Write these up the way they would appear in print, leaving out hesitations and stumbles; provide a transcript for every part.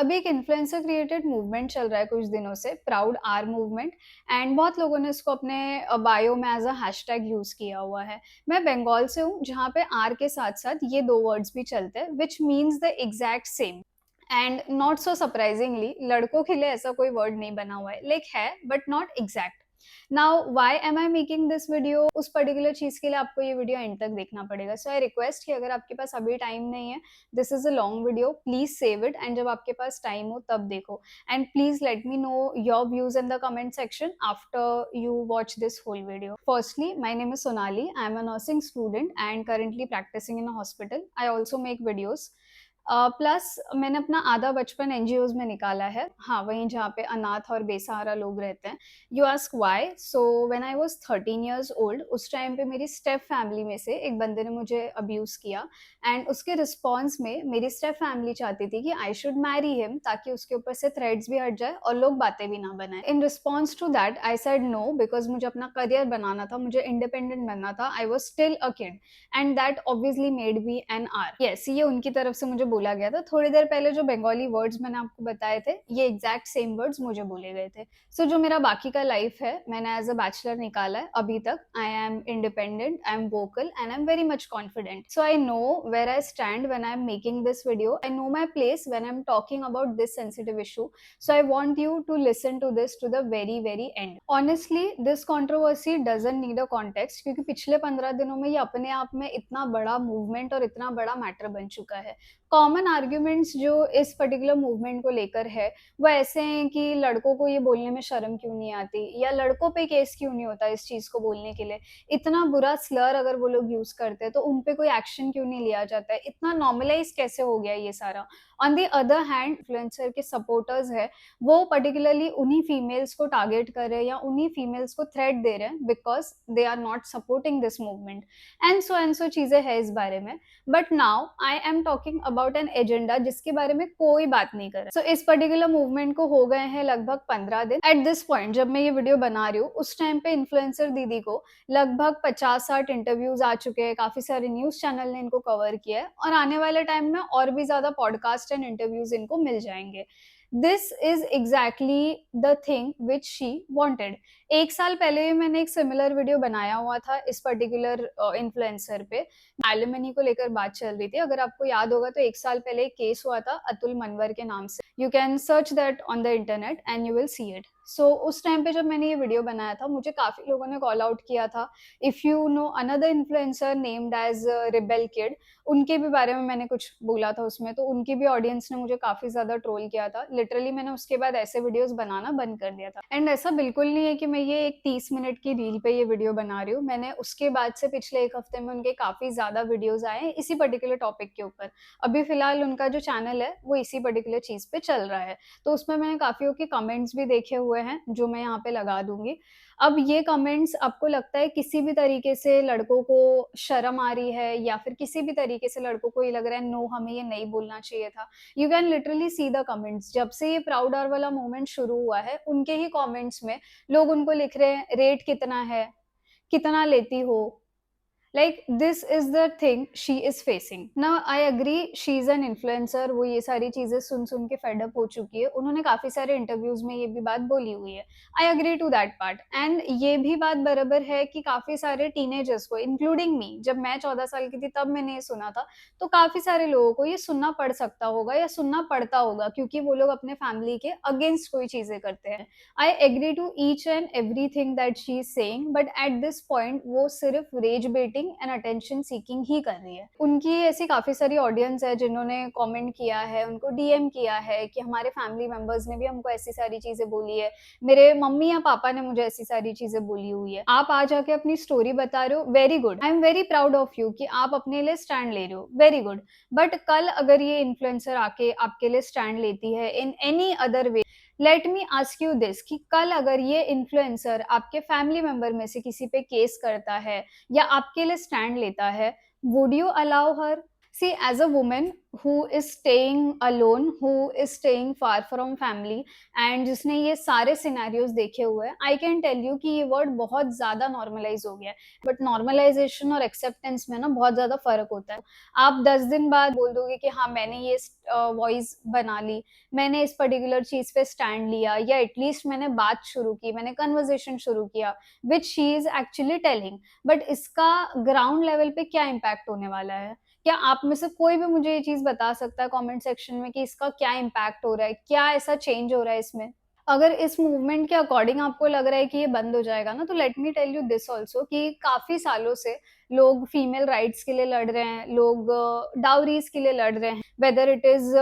अभी एक influencer created movement चल रहा है कुछ दिनों से, प्राउड आर मूवमेंट। एंड बहुत लोगों ने इसको अपने बायो में एज अ हैशटैग यूज किया हुआ है। मैं बंगाल से हूँ, जहाँ पे आर के साथ साथ ये दो वर्ड्स भी चलते हैं, which means the exact same. And not so surprisingly लड़कों के लिए ऐसा कोई वर्ड नहीं बना हुआ है, लाइक है but not exact. Now why am I making this video, उस पर्टिकुलर चीज के लिए आपको ये वीडियो एंड तक देखना पड़ेगा। सो आई रिक्वेस्ट कि अगर आपके पास अभी टाइम नहीं है, this is a long video, please save it and जब आपके पास टाइम हो तब देखो। And please let me know your views in the comment section after you watch this whole video. Firstly, my name is Sonali. I am a nursing student and currently practicing in a hospital. I also make videos. Plus मैंने अपना आधा बचपन NGOs में निकाला है, हाँ वहीं जहाँ पे अनाथ और बेसहारा लोग रहते हैं। You ask why, so when I was 13 years old, उस टाइम पे मेरी स्टेप फैमिली में से एक बंदे ने मुझे अब्यूज किया। एंड उसके रिस्पॉन्स में मेरी स्टेप फैमिली चाहती थी कि आई शुड मैरी हिम, ताकि उसके ऊपर से थ्रेड्स भी हट जाए और लोग बातें भी ना बनाए। In response to that I said no, because मुझे अपना करियर बनाना था, मुझे इंडिपेंडेंट बनना था। I was still a kid and that obviously made me an R. Yes, ये उनकी तरफ से मुझे बोला गया था। थोड़ी देर पहले जो बंगाली वर्ड्स मैंने आपको बताए थे, ये एग्जैक्ट सेम वर्ड्स मुझे बोले गए थे। सो जो मेरा बाकी का लाइफ है, मैंने एज अ बैचलर निकाला है अभी तक। I am independent, I am vocal and I am very much confident. So I know where I stand when I am making this video. I know my place when I am talking about this sensitive issue. So I want you to listen to this to the very very end. Honestly this controversy doesn't need a context, क्योंकि पिछले 15 दिनों में ये अपने आप में इतना बड़ा मूवमेंट और इतना बड़ा मैटर बन चुका है। कॉमन आर्ग्यूमेंट्स जो इस पर्टिकुलर मूवमेंट को लेकर है, वो ऐसे हैं कि लड़कों को ये बोलने में शर्म क्यों नहीं आती, या लड़कों पे केस क्यों नहीं होता इस चीज को बोलने के लिए। इतना बुरा स्लर अगर वो लोग यूज करते हैं तो उन पे कोई एक्शन क्यों नहीं लिया जाता है, इतना नॉर्मलाइज कैसे हो गया ये सारा। On the other hand, influencer के सपोर्टर्स है, वो पर्टिकुलरली उन्हीं फीमेल्स को टारगेट कर रहे हैं या उन्हीं फीमेल्स को थ्रेट दे रहे हैं, because they are not supporting this movement. And so चीजें हैं इस बारे में। But now I am talking about an agenda जिसके बारे में कोई बात नहीं कर रहा। सो इस पर्टिकुलर मूवमेंट को हो गए हैं लगभग 15 दिन। एट दिस पॉइंट जब मैं ये वीडियो बना रही हूँ, उस टाइम पे इन्फ्लुएंसर दीदी को लगभग 50-60 इंटरव्यूज आ चुके हैं, काफी सारे न्यूज चैनल ने इनको कवर किया है, और आने वाले टाइम में और भी ज्यादा पॉडकास्ट एंड इंटरव्यूज इनको मिल जाएंगे। This is exactly the thing which she wanted. एक साल पहले मैंने एक सिमिलर वीडियो बनाया हुआ था इस पर्टिकुलर इन्फ्लुएंसर पे। एलिमनी को लेकर बात चल रही थी। अगर आपको याद होगा तो एक साल पहले एक केस हुआ था अतुल मनवर के नाम से। You can search that on the internet and you will see it. So उस टाइम पे जब मैंने ये वीडियो बनाया था, मुझे काफी लोगों ने कॉल आउट किया था। If you know another influencer named as rebel kid, उनके भी बारे में मैंने कुछ बोला था उसमें, तो उनकी भी ऑडियंस ने मुझे काफी ज्यादा ट्रोल किया था। लिटरली मैंने उसके बाद ऐसे वीडियोस बनाना बंद कर दिया था। एंड ऐसा बिल्कुल नहीं है कि मैं ये एक 30 मिनट की रील पे ये वीडियो बना रही हूँ। मैंने उसके बाद से पिछले एक हफ्ते में उनके काफी ज्यादा वीडियोस आए हैं इसी पर्टिकुलर टॉपिक के ऊपर। अभी फिलहाल उनका जो चैनल है वो इसी पर्टिकुलर चीज पे चल रहा है, तो उसमें मैंने काफियों के कमेंट्स भी देखे हुए हैं जो मैं यहाँ पे लगा दूंगी। अब ये कमेंट्स आपको लगता है किसी भी तरीके से लड़कों को शर्म आ रही है, या फिर किसी भी तरीके से लड़कों को ये लग रहा है नो हमें ये नहीं बोलना चाहिए था, you can literally see the comments. जब से ये प्राउड आर वाला मूवमेंट शुरू हुआ है, उनके ही कमेंट्स में लोग उनको लिख रहे हैं रेट कितना है, कितना लेती हो। Like this is the thing she is facing. Now I agree she is an influencer, वो ये सारी चीजें सुन सुन के फेड अप हो चुकी है। उन्होंने काफी सारे इंटरव्यूज में ये भी बात बोली हुई है। I agree to that part. And ये भी बात बराबर है कि काफी सारे टीनेजर्स को, इंक्लूडिंग मी, जब मैं 14 साल की थी तब मैंने ये सुना था, तो काफी सारे लोगों को ये सुनना पड़ सकता होगा या सुनना पड़ता होगा, क्योंकि वो लोग अपने फैमिली के अगेंस्ट कोई चीजें करते हैं। I agree to each and everything that she is saying, but at this point वो सिर्फ rage baiting and attention seeking ही कर रही है। उनकी ऐसी काफी सारी ऑडियंस है जिन्होंने कमेंट किया है, उनको डीएम किया है कि हमारे फैमिली मेंबर्स ने भी हमको ऐसी सारी चीजें बोली है, मेरे मम्मी या पापा ने मुझे ऐसी सारी चीजें बोली हुई है। आप आ जाके अपनी स्टोरी बता रहे हो, very good, I am very proud of you कि आप अपने लिए स्टैंड ले रहे हो, वेरी गुड। बट कल अगर ये इन्फ्लुएंसर आके आपके लिए स्टैंड लेती है in any other way, let me ask you this, कि कल अगर ये इन्फ्लुएंसर आपके फैमिली मेंबर में से किसी पे केस करता है या आपके लिए स्टैंड लेता है, would you allow her? See, as a woman who is staying alone, who is staying far from family and जिसने ये सारे सिनेरियोज देखे हुए हैं, आई कैन टेल यू कि ये वर्ड बहुत ज़्यादा नॉर्मलाइज हो गया है। बट नॉर्मलाइजेशन और एक्सेप्टेंस में ना बहुत ज़्यादा फ़र्क होता है। आप 10 दिन बाद बोल दोगे कि हाँ, मैंने ये वॉइस बना ली, मैंने इस पर्टिकुलर चीज़ पे स्टैंड लिया, या एटलीस्ट मैंने बात शुरू की, मैंने कन्वर्सेशन शुरू किया, which she is actually telling. But इसका ग्राउंड लेवल पे क्या इम्पैक्ट होने वाला है? क्या आप में से कोई भी मुझे ये चीज़ बता सकता है कमेंट सेक्शन में कि इसका क्या इम्पैक्ट हो रहा है? क्या ऐसा चेंज हो रहा है इसमें? अगर इस मूवमेंट के अकॉर्डिंग आपको लग रहा है कि ये बंद हो जाएगा ना, तो let me tell you this also कि काफ़ी सालों से लोग फीमेल राइट्स के लिए लड़ रहे हैं, लोग डाउरीज़ के लिए लड़ रहे हैं, वेदर इट इज़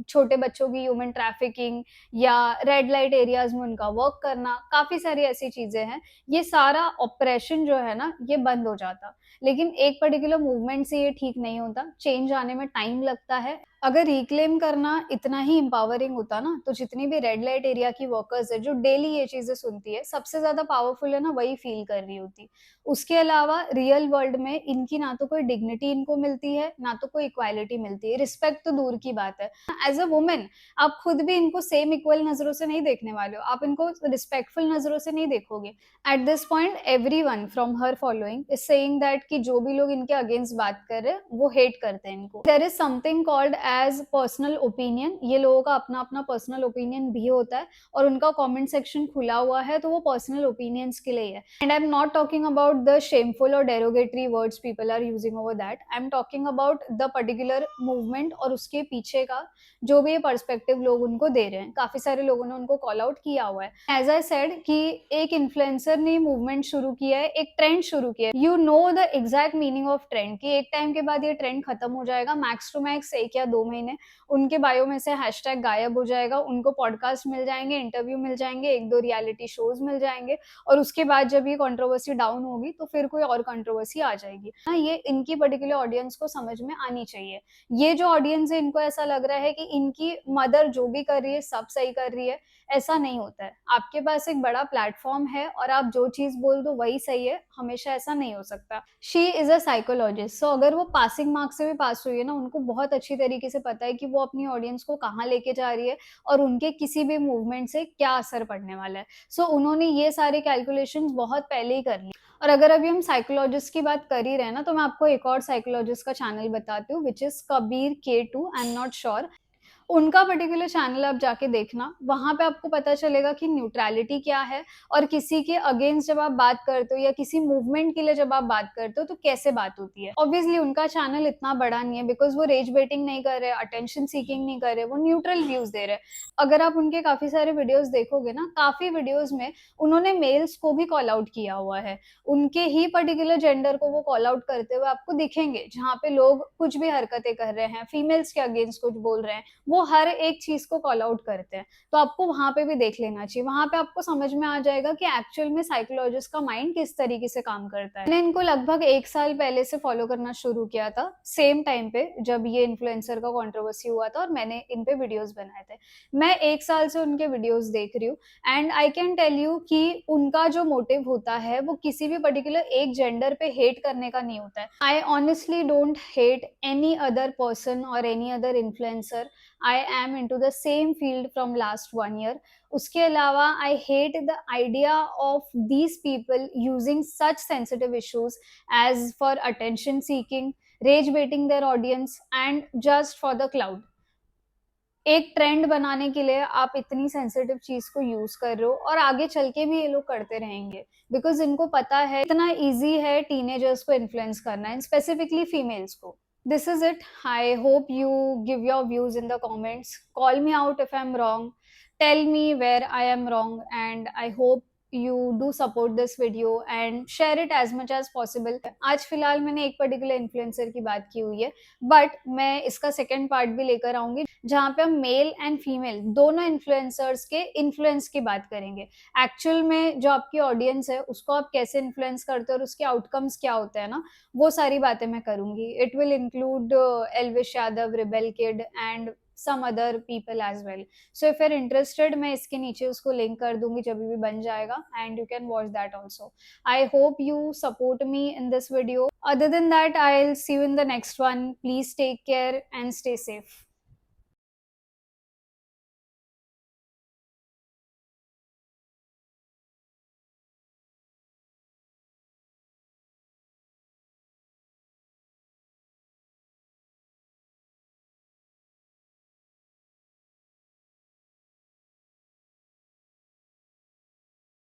छोटे बच्चों की ह्यूमन ट्रैफिकिंग या रेड लाइट एरियाज़ में उनका वर्क करना, काफ़ी सारी ऐसी चीज़ें हैं। ये सारा ऑपरेशन जो है ना, ये बंद हो जाता। लेकिन एक पर्टिकुलर मूवमेंट से ये ठीक नहीं होता, चेंज आने में टाइम लगता है। अगर रिक्लेम करना इतना ही एम्पावरिंग होता ना, तो जितनी भी रेड लाइट एरिया की वर्कर्स है जो डेली ये चीज़ें सुनती है, सबसे ज़्यादा पावरफुल है ना, वही फील कर रही होती। उसके अलावा रियल वर्ल्ड में इनकी ना तो कोई डिग्निटी इनको मिलती है, ना तो कोई इक्वालिटी मिलती है, रिस्पेक्ट तो दूर की बात है। एज़ अ वुमन आप खुद भी इनको सेम इक्वल नज़रों से नहीं देखने वाले हो, आप इनको रिस्पेक्टफुल नज़रों से नहीं देखोगे। Eight this point everyone from her following is saying that कि जो भी लोग इनके अगेंस्ट बात कर रहे हैं, वो हेट करते हैं इनको। There is something called as personal opinion. ये लोगों का अपना अपना पर्सनल ओपिनियन भी होता है और उनका कमेंट सेक्शन खुला हुआ है, तो वो पर्सनल ओपिनियंस के लिए है। And I am not talking about the shameful और derogatory words people are using over that. I am talking about the particular movement और उसके पीछे का जो भी ये पर्सपेक्टिव लोग उनको दे रहे हैं। काफी सारे लोगों ने उनको कॉल आउट किया हुआ है। एज आई सेड कि एक इन्फ्लुएंसर ने मूवमेंट शुरू किया है, एक ट्रेंड शुरू किया है। You know the exact meaning of trend कि एक टाइम के बाद ये ट्रेंड खत्म हो जाएगा, मैक्स टू मैक्स 1 या 2 महीने। उनके बायो में से हैशटैग गायब हो जाएगा, उनको पॉडकास्ट मिल जाएंगे, इंटरव्यू मिल जाएंगे, 1-2 रियलिटी शोज मिल जाएंगे, और उसके बाद जब ये कंट्रोवर्सी डाउन होगी तो फिर कोई और कंट्रोवर्सी आ जाएगी ना। ये इनकी पर्टिकुलर ऑडियंस को समझ में आनी चाहिए। ये जो ऑडियंस है, इनको ऐसा लग रहा है कि इनकी मदर जो भी कर रही है सब सही कर रही है। ऐसा नहीं होता है। आपके पास एक बड़ा प्लेटफॉर्म है और आप जो चीज बोल दो वही सही है, हमेशा ऐसा नहीं हो सकता। शी इज अ साइकोलॉजिस्ट, सो अगर वो पासिंग मार्क्स से भी पास हुई है ना, उनको बहुत अच्छी तरीके से पता है कि वो अपनी ऑडियंस को कहाँ लेके जा रही है और उनके किसी भी मूवमेंट से क्या असर पड़ने वाला है। सो उन्होंने ये सारे कैलकुलेशंस बहुत पहले ही कर ली। और अगर अभी हम साइकोलॉजिस्ट की बात कर ही रहे हैं ना, तो मैं आपको एक और साइकोलॉजिस्ट का चैनल बताती हूँ, which is Kabir K2। I am not sure. उनका पर्टिकुलर चैनल आप जाके देखना, वहां पे आपको पता चलेगा कि न्यूट्रलिटी क्या है, और किसी के अगेंस्ट जब आप बात करते हो या किसी मूवमेंट के लिए जब आप बात करते हो तो कैसे बात होती है। ऑब्वियसली उनका चैनल इतना बड़ा नहीं है, बिकॉज वो रेज बेटिंग नहीं कर रहे, अटेंशन सीकिंग नहीं कर रहे, वो न्यूट्रल व्यूज दे रहे। अगर आप उनके काफी सारे वीडियोस देखोगे ना, काफी वीडियोस में उन्होंने मेल्स को भी कॉल आउट किया हुआ है, उनके ही पर्टिकुलर जेंडर को वो कॉल आउट करते हुए आपको दिखेंगे। जहाँ पे लोग कुछ भी हरकतें कर रहे हैं, फीमेल्स के अगेंस्ट कुछ बोल रहे हैं, वो हर एक चीज को कॉल आउट करते हैं। तो आपको वहां पे भी देख लेना चाहिए, वहां पे आपको समझ में आ जाएगा कि एक्चुअल में साइकोलॉजिस्ट का माइंड किस तरीके से काम करता है। मैंने इनको लगभग 1 साल पहले से फॉलो करना शुरू किया था, सेम टाइम पे जब ये इन्फ्लुएंसर का कंट्रोवर्सी हुआ था और मैंने इन पे वीडियोस बनाए थे। मैं 1 साल से उनके वीडियोस देख रही हूँ, and I can tell you कि उनका जो मोटिव होता है वो किसी भी पर्टिकुलर एक जेंडर पे हेट करने का नहीं होता है। I honestly don't hate any other person और any other influencer. I am into the same field from last 1 year. उसके अलावा I hate the idea of these people using such sensitive issues as for attention seeking, rage baiting their audience and just for the cloud. एक trend बनाने के लिए आप इतनी sensitive चीज को यूज कर रहे हो, और आगे चल के भी ये लोग करते रहेंगे, बिकॉज इनको पता है इतना इजी है टीनेजर्स को इन्फ्लुएंस करना है, स्पेसिफिकली फीमेल्स को। This is it. I hope you give your views in the comments. Call me out if I'm wrong. Tell me where I am wrong, and I hope you do support this video and share it as much as possible. आज फिलहाल मैंने एक particular influencer की बात की हुई है, but मैं इसका सेकेंड पार्ट भी लेकर आऊंगी जहाँ पे हम मेल एंड फीमेल दोनों इन्फ्लुएंसर्स के इन्फ्लुएंस की बात करेंगे। एक्चुअल में जो आपकी ऑडियंस है उसको आप कैसे इन्फ्लुएंस करते हो और उसके आउटकम्स क्या होते हैं ना, वो सारी बातें मैं करूंगी। It will include Elvish Yadav, rebel kid and some other people as well. So if you're interested, मैं इसके नीचे उसको link कर दूंगी जब भी बन जाएगा, and you can watch that also. I hope you support me in this video. Other than that, I'll see you in the next one. Please take care and stay safe.